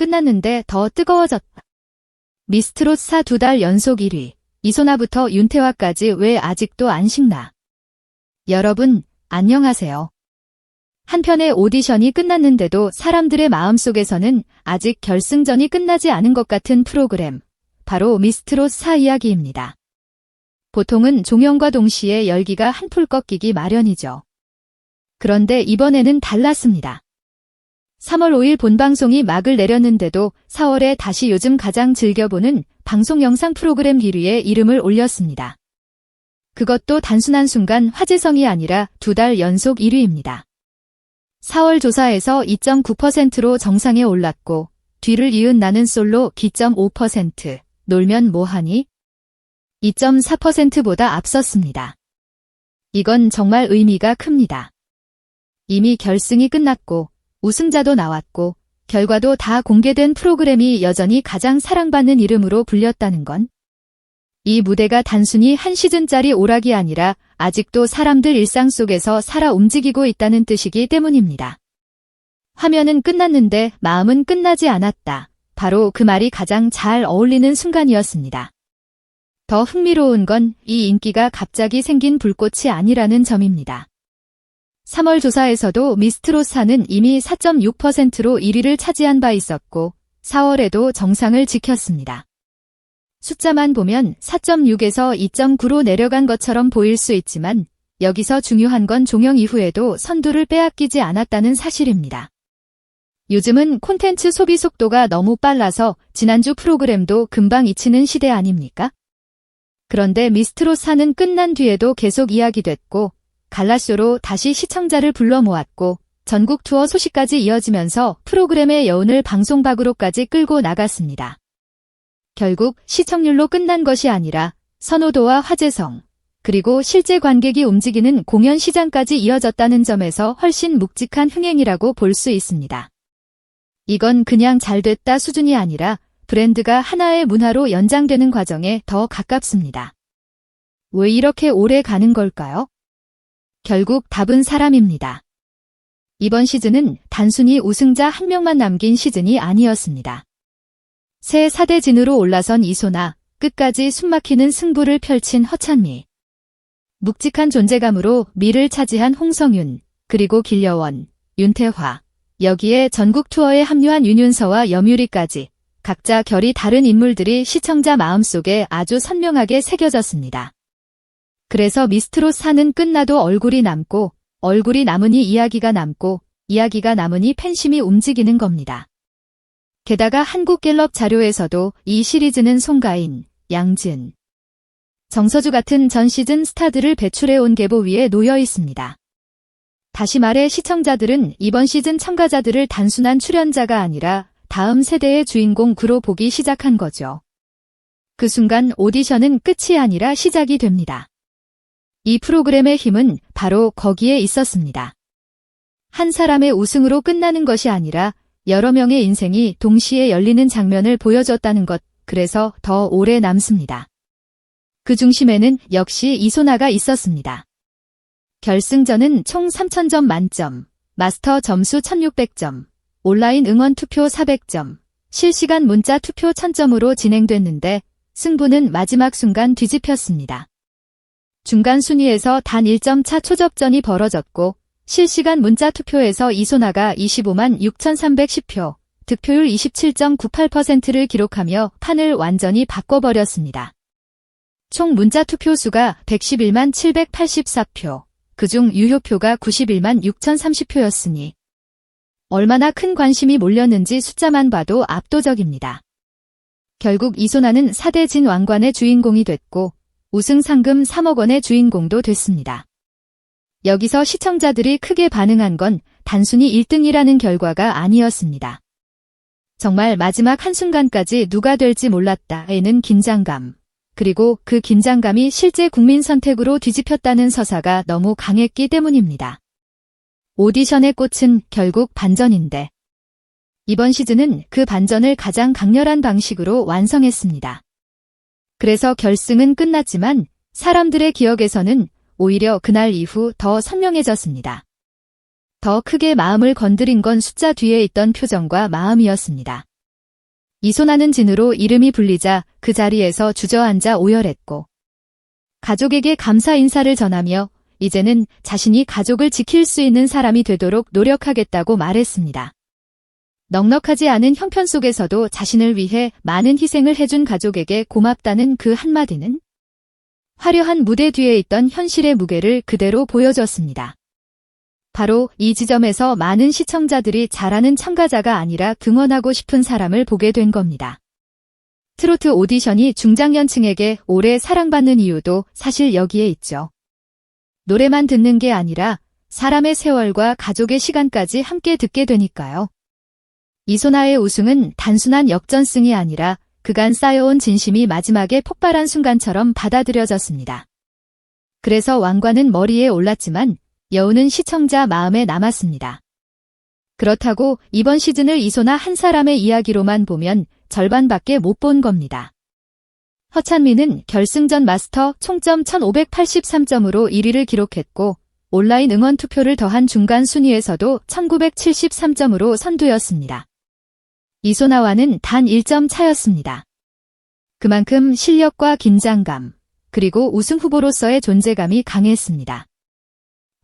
끝났는데 더 뜨거워졌다. 미스트롯4 2달 연속 1위. 이소나부터 윤태화까지 왜 아직도 안 식나? 여러분, 안녕하세요. 한편의 오디션이 끝났는데도 사람들의 마음속에서는 아직 결승전이 끝나지 않은 것 같은 프로그램. 바로 미스트롯4 이야기입니다. 보통은 종영과 동시에 열기가 한풀 꺾이기 마련이죠. 그런데 이번에는 달랐습니다. 3월 5일 본방송이 막을 내렸는데도 4월에 다시 요즘 가장 즐겨보는 방송 영상 프로그램 1위에 이름을 올렸습니다. 그것도 단순한 순간 화제성이 아니라 2달 연속 1위입니다. 4월 조사에서 2.9%로 정상에 올랐고 뒤를 이은 나는 솔로 2.5%, 놀면 뭐하니? 2.4%보다 앞섰습니다. 이건 정말 의미가 큽니다. 이미 결승이 끝났고 우승자도 나왔고 결과도 다 공개된 프로그램이 여전히 가장 사랑받는 이름으로 불렸다는 건 이 무대가 단순히 한 시즌짜리 오락이 아니라 아직도 사람들 일상 속에서 살아 움직이고 있다는 뜻이기 때문입니다. 화면은 끝났는데 마음은 끝나지 않았다. 바로 그 말이 가장 잘 어울리는 순간이었습니다. 더 흥미로운 건 이 인기가 갑자기 생긴 불꽃이 아니라는 점입니다. 3월 조사에서도 미스트롯4는 이미 4.6%로 1위를 차지한 바 있었고 4월에도 정상을 지켰습니다. 숫자만 보면 4.6에서 2.9로 내려간 것처럼 보일 수 있지만 여기서 중요한 건 종영 이후에도 선두를 빼앗기지 않았다는 사실입니다. 요즘은 콘텐츠 소비 속도가 너무 빨라서 지난주 프로그램도 금방 잊히는 시대 아닙니까? 그런데 미스트롯4는 끝난 뒤에도 계속 이야기됐고 갈라쇼로 다시 시청자를 불러 모았고 전국 투어 소식까지 이어지면서 프로그램의 여운을 방송 밖으로까지 끌고 나갔습니다. 결국 시청률로 끝난 것이 아니라 선호도와 화제성, 그리고 실제 관객이 움직이는 공연 시장까지 이어졌다는 점에서 훨씬 묵직한 흥행이라고 볼 수 있습니다. 이건 그냥 잘됐다 수준이 아니라 브랜드가 하나의 문화로 연장되는 과정에 더 가깝습니다. 왜 이렇게 오래 가는 걸까요? 결국 답은 사람입니다. 이번 시즌은 단순히 우승자 한 명만 남긴 시즌이 아니었습니다. 새 4대 진으로 올라선 이소나, 끝까지 숨막히는 승부를 펼친 허찬미. 묵직한 존재감으로 미를 차지한 홍성윤, 그리고 길려원, 윤태화, 여기에 전국 투어에 합류한 윤윤서와 염유리까지 각자 결이 다른 인물들이 시청자 마음속에 아주 선명하게 새겨졌습니다. 그래서 미스트롯4는 끝나도 얼굴이 남고, 얼굴이 남으니 이야기가 남고, 이야기가 남으니 팬심이 움직이는 겁니다. 게다가 한국갤럽 자료에서도 이 시리즈는 송가인, 양지은, 정서주 같은 전 시즌 스타들을 배출해온 계보 위에 놓여 있습니다. 다시 말해 시청자들은 이번 시즌 참가자들을 단순한 출연자가 아니라 다음 세대의 주인공으로 보기 시작한 거죠. 그 순간 오디션은 끝이 아니라 시작이 됩니다. 이 프로그램의 힘은 바로 거기에 있었습니다. 한 사람의 우승으로 끝나는 것이 아니라 여러 명의 인생이 동시에 열리는 장면을 보여줬다는 것, 그래서 더 오래 남습니다. 그 중심에는 역시 이소나가 있었습니다. 결승전은 총 3,000점 만점, 마스터 점수 1,600점, 온라인 응원 투표 400점, 실시간 문자 투표 1,000점으로 진행됐는데 승부는 마지막 순간 뒤집혔습니다. 중간 순위에서 단 1점 차 초접전이 벌어졌고 실시간 문자 투표에서 이소나가 25만 6,310표, 득표율 27.98%를 기록하며 판을 완전히 바꿔버렸습니다. 총 문자 투표 수가 111만 784표, 그중 유효표가 91만 6,030표였으니 얼마나 큰 관심이 몰렸는지 숫자만 봐도 압도적입니다. 결국 이소나는 4대 진 왕관의 주인공이 됐고 우승 상금 3억 원의 주인공도 됐습니다. 여기서 시청자들이 크게 반응한 건 단순히 1등이라는 결과가 아니었습니다. 정말 마지막 한순간까지 누가 될지 몰랐다에는 긴장감, 그리고 그 긴장감이 실제 국민 선택으로 뒤집혔다는 서사가 너무 강했기 때문입니다. 오디션의 꽃은 결국 반전인데 이번 시즌은 그 반전을 가장 강렬한 방식으로 완성했습니다. 그래서 결승은 끝났지만 사람들의 기억에서는 오히려 그날 이후 더 선명해졌습니다. 더 크게 마음을 건드린 건 숫자 뒤에 있던 표정과 마음이었습니다. 이소나는 진으로 이름이 불리자 그 자리에서 주저앉아 오열했고 가족에게 감사 인사를 전하며 이제는 자신이 가족을 지킬 수 있는 사람이 되도록 노력하겠다고 말했습니다. 넉넉하지 않은 형편 속에서도 자신을 위해 많은 희생을 해준 가족에게 고맙다는 그 한마디는 화려한 무대 뒤에 있던 현실의 무게를 그대로 보여줬습니다. 바로 이 지점에서 많은 시청자들이 잘하는 참가자가 아니라 등원하고 싶은 사람을 보게 된 겁니다. 트로트 오디션이 중장년층에게 오래 사랑받는 이유도 사실 여기에 있죠. 노래만 듣는 게 아니라 사람의 세월과 가족의 시간까지 함께 듣게 되니까요. 이소나의 우승은 단순한 역전승이 아니라 그간 쌓여온 진심이 마지막에 폭발한 순간처럼 받아들여졌습니다. 그래서 왕관은 머리에 올랐지만 여우는 시청자 마음에 남았습니다. 그렇다고 이번 시즌을 이소나 한 사람의 이야기로만 보면 절반밖에 못 본 겁니다. 허찬미는 결승전 마스터 총점 1583점으로 1위를 기록했고 온라인 응원 투표를 더한 중간 순위에서도 1973점으로 선두였습니다. 이소나와는 단 1점 차였습니다. 그만큼 실력과 긴장감, 그리고 우승 후보로서의 존재감이 강했습니다.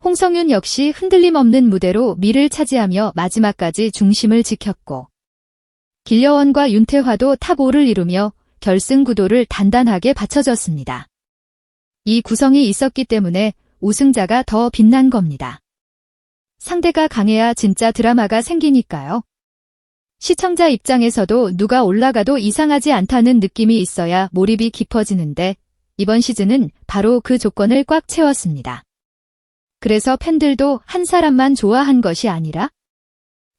홍성윤 역시 흔들림 없는 무대로 미를 차지하며 마지막까지 중심을 지켰고 길려원과 윤태화도 탑5를 이루며 결승 구도를 단단하게 받쳐줬습니다. 이 구성이 있었기 때문에 우승자가 더 빛난 겁니다. 상대가 강해야 진짜 드라마가 생기니까요. 시청자 입장에서도 누가 올라가도 이상하지 않다는 느낌이 있어야 몰입이 깊어지는데 이번 시즌은 바로 그 조건을 꽉 채웠습니다. 그래서 팬들도 한 사람만 좋아한 것이 아니라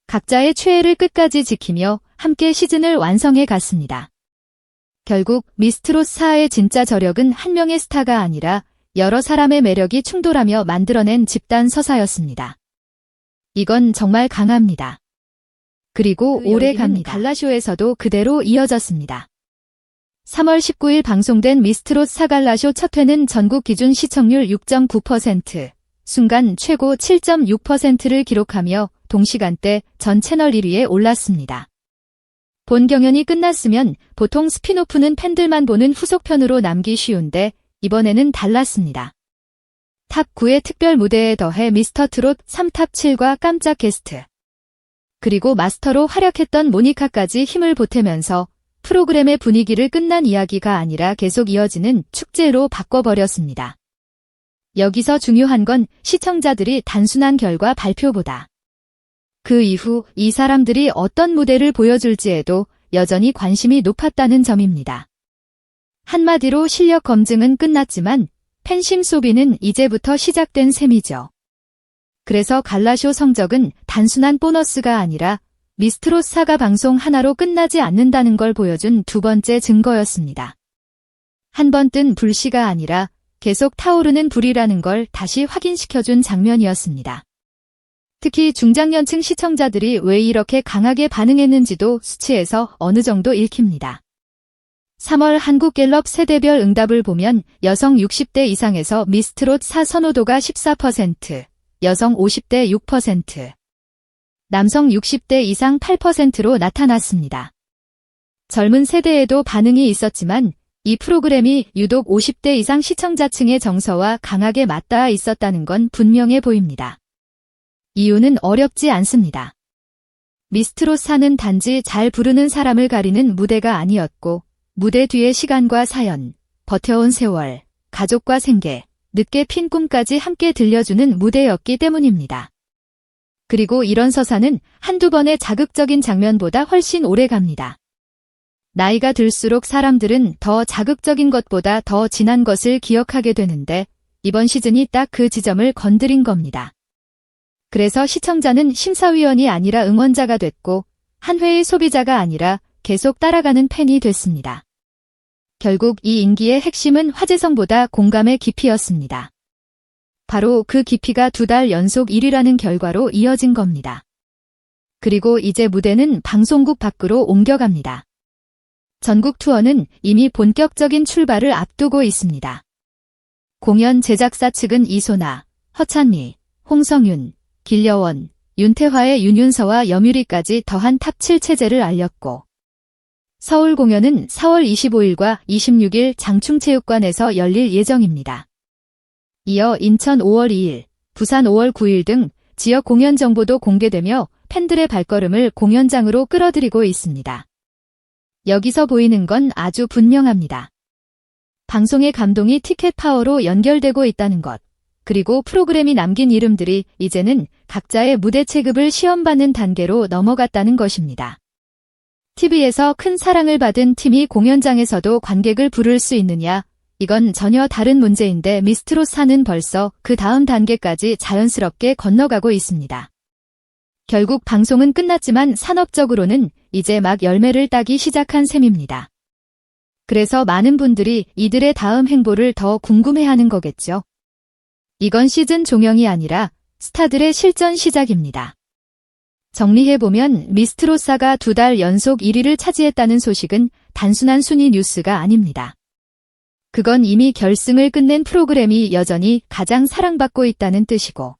각자의 최애를 끝까지 지키며 함께 시즌을 완성해 갔습니다. 결국 미스트롯 4의 진짜 저력은 한 명의 스타가 아니라 여러 사람의 매력이 충돌하며 만들어낸 집단 서사였습니다. 이건 정말 강합니다. 그리고 오래 갑니다. 갈라쇼에서도 그대로 이어졌습니다. 3월 19일 방송된 미스트롯 4갈라쇼 첫 회는 전국 기준 시청률 6.9%, 순간 최고 7.6%를 기록하며 동시간대 전 채널 1위에 올랐습니다. 본 경연이 끝났으면 보통 스피노프는 팬들만 보는 후속편으로 남기 쉬운데 이번에는 달랐습니다. 탑 9의 특별 무대에 더해 미스터 트롯 3탑 7과 깜짝 게스트, 그리고 마스터로 활약했던 모니카까지 힘을 보태면서 프로그램의 분위기를 끝난 이야기가 아니라 계속 이어지는 축제로 바꿔버렸습니다. 여기서 중요한 건 시청자들이 단순한 결과 발표보다 그 이후 이 사람들이 어떤 무대를 보여줄지에도 여전히 관심이 높았다는 점입니다. 한마디로 실력 검증은 끝났지만 팬심 소비는 이제부터 시작된 셈이죠. 그래서 갈라쇼 성적은 단순한 보너스가 아니라 미스트롯 4가 방송 하나로 끝나지 않는다는 걸 보여준 두 번째 증거였습니다. 한 번 뜬 불씨가 아니라 계속 타오르는 불이라는 걸 다시 확인시켜준 장면이었습니다. 특히 중장년층 시청자들이 왜 이렇게 강하게 반응했는지도 수치에서 어느 정도 읽힙니다. 3월 한국갤럽 세대별 응답을 보면 여성 60대 이상에서 미스트롯 4 선호도가 14%, 여성 50대 6%, 남성 60대 이상 8%로 나타났습니다. 젊은 세대에도 반응이 있었지만 이 프로그램이 유독 50대 이상 시청자층의 정서와 강하게 맞닿아 있었다는 건 분명해 보입니다. 이유는 어렵지 않습니다. 미스트롯 4는 단지 잘 부르는 사람을 가리는 무대가 아니었고 무대 뒤의 시간과 사연, 버텨온 세월, 가족과 생계, 늦게 핀 꿈까지 함께 들려주는 무대였기 때문입니다. 그리고 이런 서사는 한두 번의 자극적인 장면보다 훨씬 오래 갑니다. 나이가 들수록 사람들은 더 자극적인 것보다 더 진한 것을 기억하게 되는데 이번 시즌이 딱 그 지점을 건드린 겁니다. 그래서 시청자는 심사위원이 아니라 응원자가 됐고 한 회의 소비자가 아니라 계속 따라가는 팬이 됐습니다. 결국 이 인기의 핵심은 화제성보다 공감의 깊이였습니다. 바로 그 깊이가 2달 연속 1위라는 결과로 이어진 겁니다. 그리고 이제 무대는 방송국 밖으로 옮겨갑니다. 전국 투어는 이미 본격적인 출발을 앞두고 있습니다. 공연 제작사 측은 이소나, 허찬미, 홍성윤, 길려원, 윤태화의 윤윤서와 염유리까지 더한 탑 7 체제를 알렸고 서울 공연은 4월 25일과 26일 장충체육관에서 열릴 예정입니다. 이어 인천 5월 2일, 부산 5월 9일 등 지역 공연 정보도 공개되며 팬들의 발걸음을 공연장으로 끌어들이고 있습니다. 여기서 보이는 건 아주 분명합니다. 방송의 감동이 티켓 파워로 연결되고 있다는 것, 그리고 프로그램이 남긴 이름들이 이제는 각자의 무대 체급을 시험받는 단계로 넘어갔다는 것입니다. TV에서 큰 사랑을 받은 팀이 공연장에서도 관객을 부를 수 있느냐? 이건 전혀 다른 문제인데 미스트롯사는 벌써 그 다음 단계까지 자연스럽게 건너가고 있습니다. 결국 방송은 끝났지만 산업적으로는 이제 막 열매를 따기 시작한 셈입니다. 그래서 많은 분들이 이들의 다음 행보를 더 궁금해하는 거겠죠. 이건 시즌 종영이 아니라 스타들의 실전 시작입니다. 정리해보면 미스트롯사가 2달 연속 1위를 차지했다는 소식은 단순한 순위 뉴스가 아닙니다. 그건 이미 결승을 끝낸 프로그램이 여전히 가장 사랑받고 있다는 뜻이고,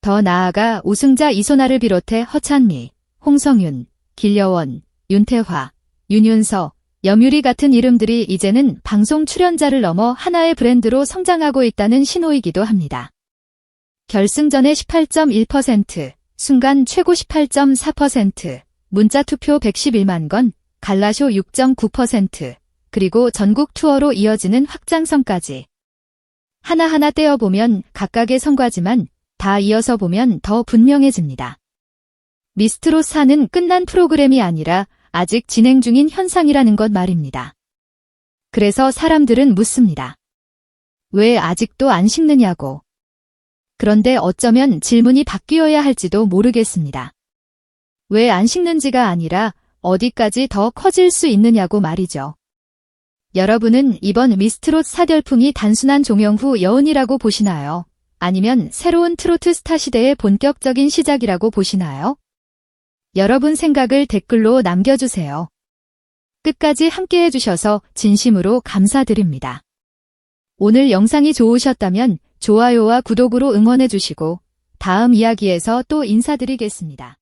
더 나아가 우승자 이소나를 비롯해 허찬미, 홍성윤, 길려원, 윤태화, 윤윤서, 염유리 같은 이름들이 이제는 방송 출연자를 넘어 하나의 브랜드로 성장하고 있다는 신호이기도 합니다. 결승전에 18.1%, 순간 최고 18.4%, 문자 투표 111만 건, 갈라쇼 6.9%, 그리고 전국 투어로 이어지는 확장성까지. 하나하나 떼어보면 각각의 성과지만 다 이어서 보면 더 분명해집니다. 미스트롯사는 끝난 프로그램이 아니라 아직 진행 중인 현상이라는 것 말입니다. 그래서 사람들은 묻습니다. 왜 아직도 안 식느냐고. 그런데 어쩌면 질문이 바뀌어야 할지도 모르겠습니다. 왜 안 식는지가 아니라 어디까지 더 커질 수 있느냐고 말이죠. 여러분은 이번 미스트롯 사결풍이 단순한 종영 후 여운이라고 보시나요? 아니면 새로운 트로트 스타 시대의 본격적인 시작이라고 보시나요? 여러분 생각을 댓글로 남겨주세요. 끝까지 함께 해주셔서 진심으로 감사드립니다. 오늘 영상이 좋으셨다면 좋아요와 구독으로 응원해주시고 다음 이야기에서 또 인사드리겠습니다.